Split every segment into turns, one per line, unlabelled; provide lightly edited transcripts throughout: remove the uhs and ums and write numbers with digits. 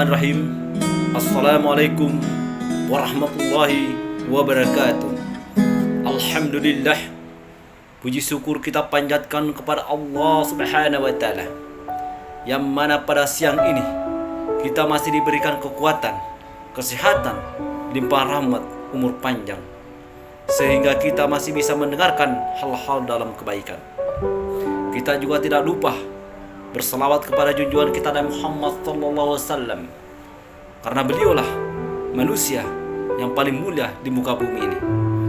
Bismillahirrahmanirrahim. Assalamualaikum warahmatullahi wabarakatuh. Alhamdulillah, puji syukur kita panjatkan kepada Allah Subhanahu wa Ta'ala, yang mana pada siang ini kita masih diberikan kekuatan, kesehatan, limpahan rahmat, umur panjang, sehingga kita masih bisa mendengarkan hal-hal dalam kebaikan. Kita juga tidak lupa berselawat kepada junjungan kita Nabi Muhammad SAW, karena beliaulah manusia yang paling mulia di muka bumi ini.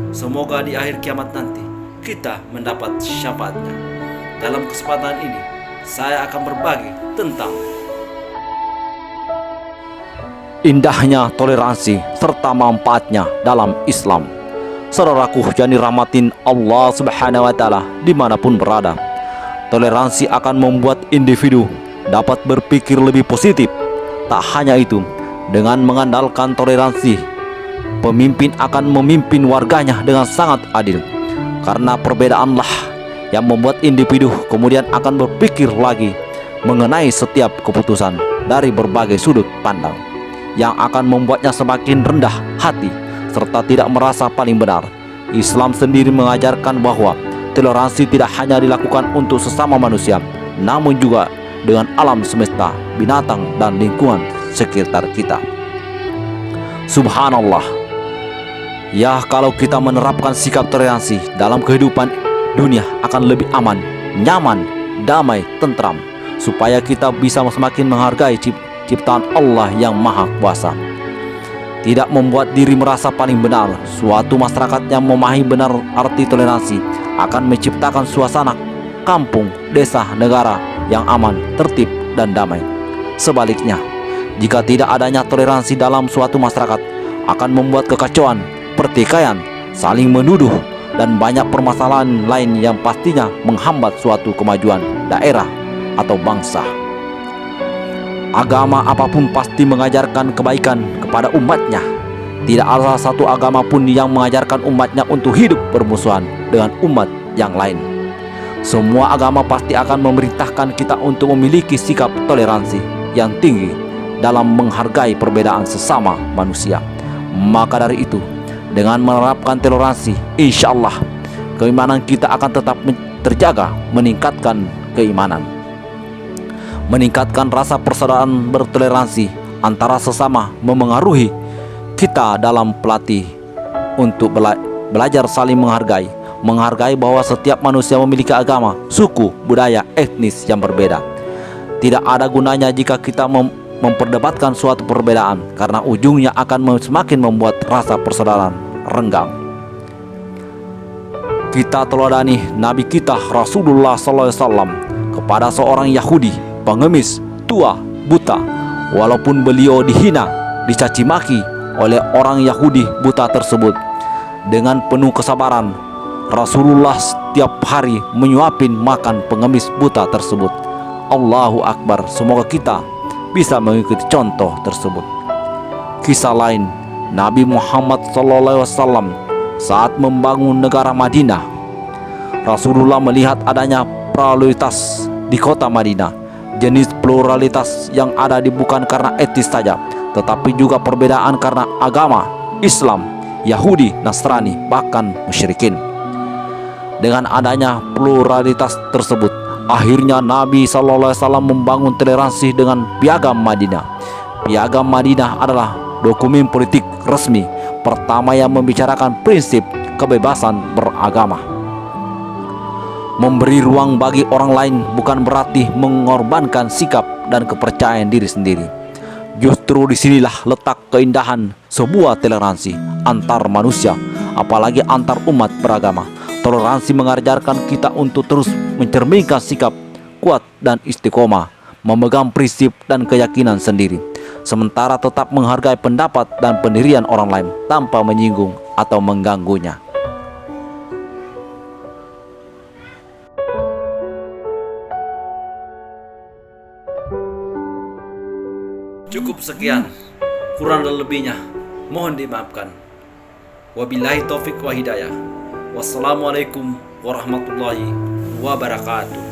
Semoga di akhir kiamat nanti kita mendapat syafaatnya. Dalam kesempatan ini saya akan berbagi tentang
indahnya toleransi serta manfaatnya dalam Islam. Saudaraku yang dirahmatin Allah Subhanahu wa Ta'ala dimanapun berada, toleransi akan membuat individu dapat berpikir lebih positif. Tak hanya itu, dengan mengandalkan toleransi, pemimpin akan memimpin warganya dengan sangat adil. Karena perbedaanlah yang membuat individu kemudian akan berpikir lagi mengenai setiap keputusan dari berbagai sudut pandang, yang akan membuatnya semakin rendah hati serta tidak merasa paling benar. Islam sendiri mengajarkan bahwa toleransi tidak hanya dilakukan untuk sesama manusia, namun juga dengan alam semesta, binatang, dan lingkungan sekitar kita. Subhanallah. Ya, kalau kita menerapkan sikap toleransi dalam kehidupan dunia akan lebih aman, nyaman, damai, tentram, supaya kita bisa semakin menghargai ciptaan Allah yang Maha Kuasa. Tidak membuat diri merasa paling benar. Suatu masyarakat yang memahami benar arti toleransi akan menciptakan suasana kampung, desa, negara yang aman, tertib, dan damai. Sebaliknya, jika tidak adanya toleransi dalam suatu masyarakat, akan membuat kekacauan, pertikaian, saling menuduh, dan banyak permasalahan lain yang pastinya menghambat suatu kemajuan daerah atau bangsa. Agama apapun pasti mengajarkan kebaikan kepada umatnya. Tidak ada satu agama pun yang mengajarkan umatnya untuk hidup bermusuhan dengan umat yang lain. Semua agama pasti akan memerintahkan kita untuk memiliki sikap toleransi yang tinggi dalam menghargai perbedaan sesama manusia. Maka dari itu, dengan menerapkan toleransi, insya Allah keimanan kita akan tetap terjaga, meningkatkan keimanan, meningkatkan rasa persaudaraan bertoleransi antara sesama, memengaruhi kita dalam pelatih untuk belajar saling menghargai bahwa setiap manusia memiliki agama, suku, budaya, etnis yang berbeda. Tidak ada gunanya jika kita memperdebatkan suatu perbedaan, karena ujungnya akan semakin membuat rasa persaudaraan renggang. Kita teladani Nabi kita Rasulullah SAW kepada seorang Yahudi pengemis, tua, buta. Walaupun beliau dihina, dicaci maki oleh orang Yahudi buta tersebut, dengan penuh kesabaran Rasulullah setiap hari menyuapin makan pengemis buta tersebut. Allahu Akbar. Semoga kita bisa mengikuti contoh tersebut. Kisah lain, Nabi Muhammad SAW saat membangun negara Madinah, Rasulullah melihat adanya pluralitas di kota Madinah. Jenis pluralitas yang ada bukan karena etis saja, tetapi juga perbedaan karena agama, Islam, Yahudi, Nasrani, bahkan musyrikin. Dengan adanya pluralitas tersebut, akhirnya Nabi SAW membangun toleransi dengan Piagam Madinah. Piagam Madinah adalah dokumen politik resmi pertama yang membicarakan prinsip kebebasan beragama. Memberi ruang bagi orang lain bukan berarti mengorbankan sikap dan kepercayaan diri sendiri. Justru disinilah letak keindahan sebuah toleransi antar manusia, apalagi antar umat beragama. Toleransi mengajarkan kita untuk terus mencerminkan sikap kuat dan istiqomah, memegang prinsip dan keyakinan sendiri, sementara tetap menghargai pendapat dan pendirian orang lain tanpa menyinggung atau mengganggunya.
cukup sekian, kurang dan lebihnya mohon dimaafkan. Wabillahi taufik wa hidayah. Wassalamualaikum warahmatullahi wabarakatuh.